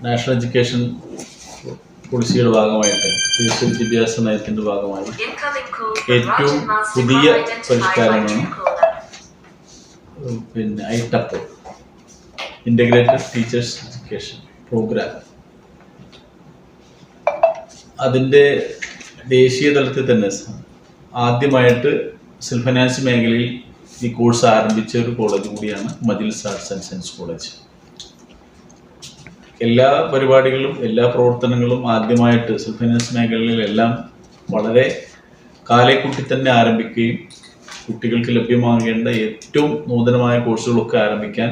National education പോളിസിയുടെ ഭാഗമായിട്ട് ദേശീയ വിദ്യാഭ്യാസ നയത്തിൻ്റെ ഭാഗമായി ഏറ്റവും പുതിയ പരിഷ്കാരമാണ് ഐടപ്പ് ഇൻ്റഗ്രേറ്റഡ് ടീച്ചേഴ്സ് എഡ്യൂക്കേഷൻ പ്രോഗ്രാം. അതിൻ്റെ ദേശീയ തലത്തിൽ തന്നെ ആദ്യമായിട്ട് സെൽഫ് ഫൈനാൻസ് മേഖലയിൽ ഈ കോഴ്സ് ആരംഭിച്ച ഒരു കോളേജ് കൂടിയാണ് മജ്ലിസ് ആർട്സ് ആൻഡ് സയൻസ് കോളേജ്. എല്ലാ പരിപാടികളും എല്ലാ പ്രവർത്തനങ്ങളും ആദ്യമായിട്ട് സെൽഫ് ഫൈനാൻസ് മേഖലയിലെല്ലാം വളരെ കാലേക്കൂട്ടി തന്നെ ആരംഭിക്കുകയും കുട്ടികൾക്ക് ലഭ്യമാകേണ്ട ഏറ്റവും നൂതനമായ കോഴ്സുകളൊക്കെ ആരംഭിക്കാൻ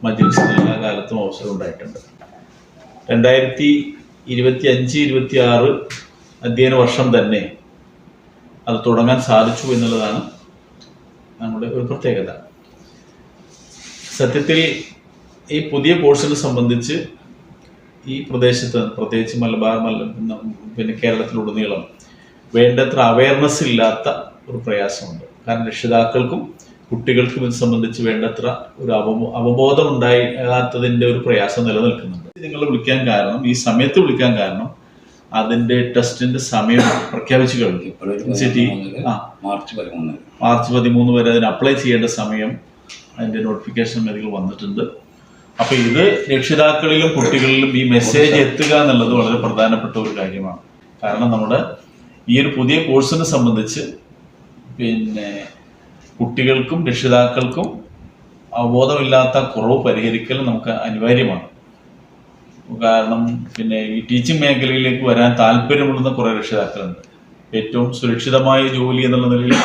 മജ്ലിസിന് എല്ലാ കാലത്തും അവസരം ഉണ്ടായിട്ടുണ്ട്. 2025-26 അധ്യയന വർഷം തന്നെ അത് തുടങ്ങാൻ സാധിച്ചു എന്നുള്ളതാണ് നമ്മുടെ ഒരു പ്രത്യേകത. സത്യത്തിൽ ഈ പുതിയ കോഴ്സിനെ സംബന്ധിച്ച് ഈ പ്രദേശത്ത് പ്രത്യേകിച്ച് മലബാർ കേരളത്തിലുടനീളം വേണ്ടത്ര അവയർനെസ് ഇല്ലാത്ത ഒരു പ്രയാസമുണ്ട്. കാരണം രക്ഷിതാക്കൾക്കും കുട്ടികൾക്കും ഇത് സംബന്ധിച്ച് വേണ്ടത്ര ഒരു അവബോധം ഉണ്ടാകാത്തതിൻ്റെ ഒരു പ്രയാസം നിലനിൽക്കുന്നുണ്ട്. നിങ്ങൾ വിളിക്കാൻ കാരണം, ഈ സമയത്ത് വിളിക്കാൻ കാരണം, അതിന്റെ ടെസ്റ്റിന്റെ സമയം പ്രഖ്യാപിച്ചു കഴിഞ്ഞു. മാർച്ച് 13 വരെ അതിന് അപ്ലൈ ചെയ്യേണ്ട സമയം അതിന്റെ നോട്ടിഫിക്കേഷൻ മെതികൾ വന്നിട്ടുണ്ട്. അപ്പൊ ഇത് രക്ഷിതാക്കളിലും കുട്ടികളിലും ഈ മെസ്സേജ് എത്തുക എന്നുള്ളത് വളരെ പ്രധാനപ്പെട്ട ഒരു കാര്യമാണ്. കാരണം നമ്മുടെ ഈ ഒരു പുതിയ കോഴ്സിനെ സംബന്ധിച്ച് കുട്ടികൾക്കും രക്ഷിതാക്കൾക്കും അവബോധമില്ലാത്ത കുറവ് പരിഹരിക്കൽ നമുക്ക് അനിവാര്യമാണ്. കാരണം ഈ ടീച്ചിങ് മേഖലയിലേക്ക് വരാൻ താല്പര്യമുള്ള കുറേ രക്ഷിതാക്കളുണ്ട്. ഏറ്റവും സുരക്ഷിതമായ ജോലി എന്നുള്ള നിലയിൽ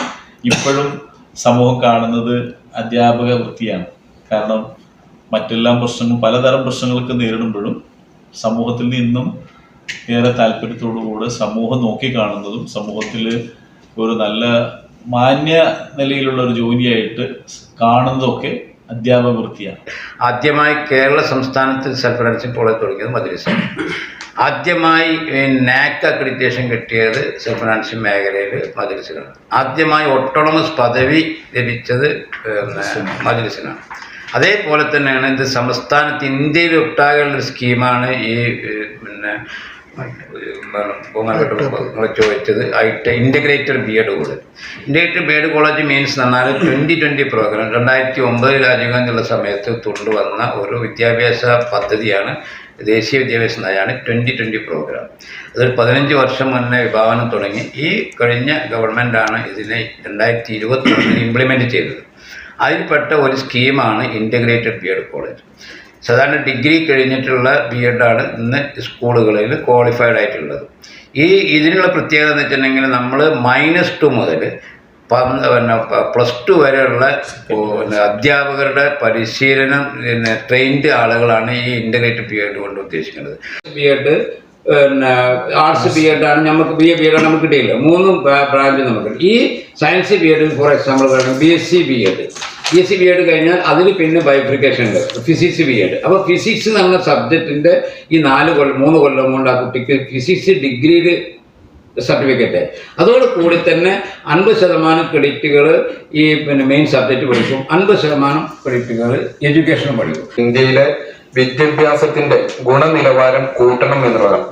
ഇപ്പോഴും സമൂഹം കാണുന്നത് അധ്യാപക വൃത്തിയാണ്. കാരണം മറ്റെല്ലാം പ്രശ്നങ്ങളും പലതരം പ്രശ്നങ്ങളൊക്കെ നേരിടുമ്പോഴും സമൂഹത്തിൽ നിന്നും ഏറെ താല്പര്യത്തോടുകൂടെ സമൂഹം നോക്കിക്കാണുന്നതും സമൂഹത്തിൽ ഒരു നല്ല മാന്യ നിലയിലുള്ള ഒരു ജോലിയായിട്ട് കാണുന്നതൊക്കെ അധ്യാപക വൃത്തിയാണ്. ആദ്യമായി കേരള സംസ്ഥാനത്തിൽ സെൽഫ് ഫൈനാൻസ് കോളേജ് തുടങ്ങിയത് മജ്ലിസാണ്. ആദ്യമായി നാക് അക്രഡിറ്റേഷൻ കിട്ടിയത് സെൽഫ് ഫൈനാൻസ് മേഖലയിൽ മജ്ലിസിനാണ്. ആദ്യമായി ഓട്ടോണമസ് പദവി ലഭിച്ചത് മജ്ലിസിനാണ്. അതേപോലെ തന്നെയാണ് ഇത് സംസ്ഥാനത്ത് ഇന്ത്യയിൽ ഒട്ടാകെയുള്ളൊരു സ്കീമാണ് ഈ നിങ്ങൾ ചോദിച്ചത് integrated B Ed college. Integrated B Ed college means എന്നാൽ 2020 പ്രോഗ്രാം 2009 രാജീവ് ഗാന്ധിയുള്ള സമയത്ത് കൊണ്ടുവന്ന ഒരു വിദ്യാഭ്യാസ പദ്ധതിയാണ്. ദേശീയ വിദ്യാഭ്യാസ നയമാണ് 2020 പ്രോഗ്രാം. അതൊരു 15 വർഷം മുന്നേ വിഭാവനം തുടങ്ങി. ഈ കഴിഞ്ഞ ഗവൺമെൻറ്റാണ് ഇതിനെ 2021 ഇംപ്ലിമെൻറ്റ് ചെയ്തത്. അതിൽപ്പെട്ട ഒരു സ്കീമാണ് ഇൻ്റഗ്രേറ്റഡ് ബി എഡ് കോളേജ്. സാധാരണ ഡിഗ്രി കഴിഞ്ഞിട്ടുള്ള ബി എഡാണ് ഇന്ന് സ്കൂളുകളിൽ ക്വാളിഫൈഡ് ആയിട്ടുള്ളത്. ഇതിനുള്ള പ്രത്യേകത എന്ന് വെച്ചിട്ടുണ്ടെങ്കിൽ നമ്മൾ -2 മുതൽ +2 വരെയുള്ള അധ്യാപകരുടെ പരിശീലനം ട്രെയിൻഡ് ആളുകളാണ് ഈ ഇൻ്റഗ്രേറ്റഡ് ബി എഡ് കൊണ്ട് ഉദ്ദേശിക്കുന്നത്. ബി എഡ് ആർട്സ് ബി എഡാണ് നമുക്ക് ബി എഡാണ് നമുക്ക് കിട്ടിയില്ല. 3 ബ്രാഞ്ച് നമുക്ക്. ഈ സയൻസ് ബി എഡിൽ ഫോർ എക്സാമ്പിൾ പറയുന്നത് BSc B Ed. BSc B Ed കഴിഞ്ഞാൽ അതിൽ പിന്നെ ബൈഫ്രിക്കേഷൻ ഉണ്ട്, ഫിസിക്സ് ബി എഡ്. അപ്പോൾ ഫിസിക്സ് എന്ന് പറഞ്ഞ സബ്ജക്റ്റിൻ്റെ ഈ 3 കൊല്ലം കൊണ്ട് ആ കുട്ടിക്ക് ഫിസിക്സ് ഡിഗ്രിയിൽ സർട്ടിഫിക്കറ്റ്. അതോടുകൂടി തന്നെ 50% ക്രെഡിറ്റുകൾ ഈ മെയിൻ സബ്ജക്റ്റ് പഠിക്കും, 50% ക്രെഡിറ്റുകൾ എഡ്യൂക്കേഷനും പഠിക്കും. ഇന്ത്യയിലെ വിദ്യാഭ്യാസത്തിന്റെ ഗുണനിലവാരം കൂട്ടണം എന്നുള്ളതാണ്.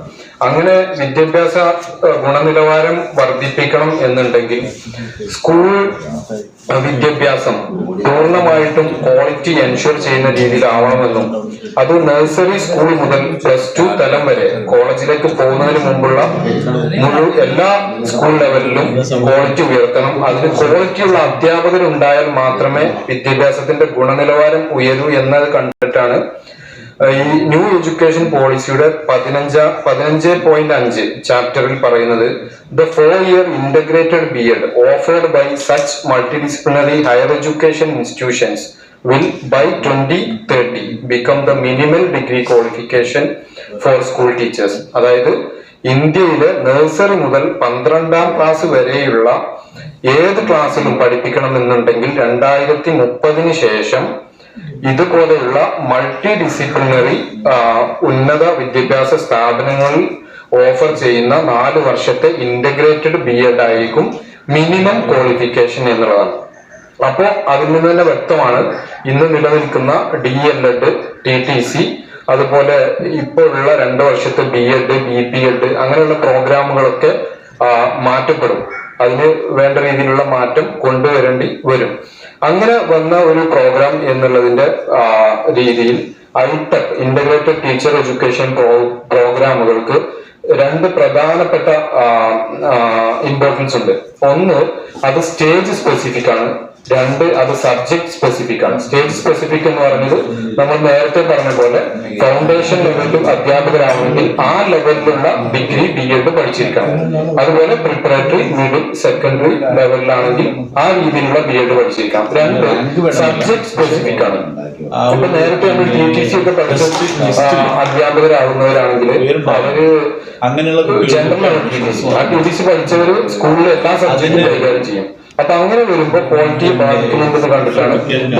അങ്ങനെ വിദ്യാഭ്യാസ ഗുണനിലവാരം വർദ്ധിപ്പിക്കണം എന്നുണ്ടെങ്കിൽ സ്കൂൾ വിദ്യാഭ്യാസം പൂർണ്ണമായിട്ടും ക്വാളിറ്റി എൻഷുർ ചെയ്യുന്ന രീതിയിലാവണമെന്നും അത് നഴ്സറി സ്കൂൾ മുതൽ +2 തലം വരെ കോളേജിലേക്ക് പോകുന്നതിന് മുമ്പുള്ള എല്ലാ സ്കൂൾ ലെവലിലും ക്വാളിറ്റി ഉയർത്തണം. അതിന് ക്വാളിറ്റിയുള്ള അധ്യാപകരുണ്ടായാൽ മാത്രമേ വിദ്യാഭ്യാസത്തിന്റെ ഗുണനിലവാരം ഉയരൂ എന്നത് കണ്ടിട്ടാണ് ഈ ന്യൂ എഡ്യൂക്കേഷൻ പോളിസിയുടെ 15.5 ചാപ്റ്ററിൽ പറയുന്നത് the 4-year integrated B Ed offered by such multidisciplinary higher education institutions will by 2030 become the minimal degree qualification for school teachers. അതായത് ഇന്ത്യയിലെ നഴ്സറി മുതൽ 12ാം ക്ലാസ് വരെയുള്ള ഏത് ക്ലാസ്സിലും പഠിപ്പിക്കണമെന്നുണ്ടെങ്കിൽ 2030 ശേഷം ഇതുപോലെയുള്ള മൾട്ടി ഡിസിപ്ലിനറി ഉന്നത വിദ്യാഭ്യാസ സ്ഥാപനങ്ങളിൽ ഓഫർ ചെയ്യുന്ന 4 വർഷത്തെ ഇന്റഗ്രേറ്റഡ് ബി എഡ് ആയിരിക്കും മിനിമം ക്വാളിഫിക്കേഷൻ എന്നുള്ളതാണ്. അപ്പോൾ അതിൽ നിന്ന് തന്നെ വ്യക്തമാണ് ഇന്ന് നിലനിൽക്കുന്ന DLED, TTC അതുപോലെ ഇപ്പോൾ ഉള്ള 2 വർഷത്തെ BEd, BPed അങ്ങനെയുള്ള പ്രോഗ്രാമുകളൊക്കെ മാറ്റപ്പെടും. അതിന് വേണ്ട രീതിയിലുള്ള മാറ്റം കൊണ്ടുവരേണ്ടി വരും. അങ്ങനെ വന്ന ഒരു പ്രോഗ്രാം എന്നുള്ളതിന്റെ രീതിയിൽ ITEP ഇന്റഗ്രേറ്റഡ് ടീച്ചർ എഡ്യൂക്കേഷൻ പ്രോഗ്രാമുകൾക്ക് 2 പ്രധാനപ്പെട്ട ഇമ്പോർട്ടൻസ് ഉണ്ട്. ഒന്ന്, അത് സ്റ്റേജ് സ്പെസിഫിക് ആണ്. 2, അത് സബ്ജക്ട് സ്പെസിഫിക് ആണ്. സ്റ്റേജ് സ്പെസിഫിക് എന്ന് പറയുന്നത് നമ്മൾ നേരത്തെ പറഞ്ഞ പോലെ ഫൗണ്ടേഷൻ ലെവലിൽ അധ്യാപകരാണെങ്കിൽ ആ ലെവലിലുള്ള ഡിഗ്രി BEd പഠിച്ചിരിക്കണം. അതുപോലെ പ്രിപ്പറേറ്ററി, മിഡിൽ, സെക്കൻഡറി ലെവലിലാണെങ്കിൽ ആ രീതിയിലുള്ള BEd പഠിച്ചിരിക്കണം. 2, സബ്ജക്ട് സ്പെസിഫിക് ആണ്. ഇപ്പൊ നേരത്തെ നമ്മൾ TTC ഒക്കെ പഠിച്ച അധ്യാപകരാകുന്നവരാണെങ്കിൽ അവര് ജനറൽ TTC പഠിച്ചവര് സ്കൂളിൽ എല്ലാ സബ്ജക്റ്റും കൈകാര്യം ചെയ്യും. അപ്പൊ അങ്ങനെ വരുമ്പോ ക്വാളിറ്റി ബാധിക്കുന്നുണ്ടെന്ന് കണ്ടിട്ടാണ്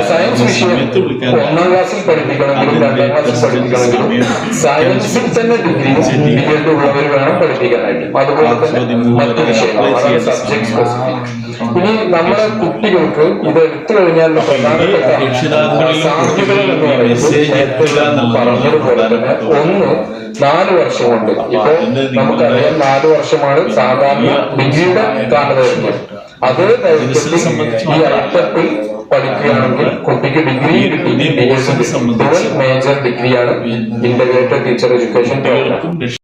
സയൻസ് വിഷയം 1ാം ക്ലാസ്സിൽ പഠിപ്പിക്കണമെങ്കിലും 2ാം ക്ലാസ്സിൽ പഠിപ്പിക്കണമെങ്കിലും സയൻസിൽ തന്നെ ഡിഗ്രിയും BEd ഉള്ളവർ വേണം പഠിപ്പിക്കാനായിട്ട്. അതുപോലെ തന്നെ മറ്റു വിഷയങ്ങൾ, അതാണ് സബ്ജക്ട് സ്പെസിഫിക്. ഇനി നമ്മുടെ കുട്ടികൾക്ക് ഇത് എടുത്തു കഴിഞ്ഞാൽ പ്രധാനപ്പെട്ട സാധ്യതകൾ എന്ന് പറയുന്നത് പറഞ്ഞതുപോലെ തന്നെ ഒന്ന്, 4 വർഷം കൊണ്ട്. ഇപ്പൊ നമുക്കറിയാം 4 വർഷമാണ് സാധാരണ ഡിഗ്രിയുടെ കാലദൈർഘ്യം. അതേ ദൈർഘ്യത്തിൽ ഈ ITEP-ൽ പഠിക്കുകയാണെങ്കിൽ കുട്ടിക്ക് ഡിഗ്രി കിട്ടി. മേജർ ഡിഗ്രിയാണ് ഇന്റഗ്രേറ്റഡ് ടീച്ചർ എഡ്യൂക്കേഷൻ പ്രോഗ്രാം.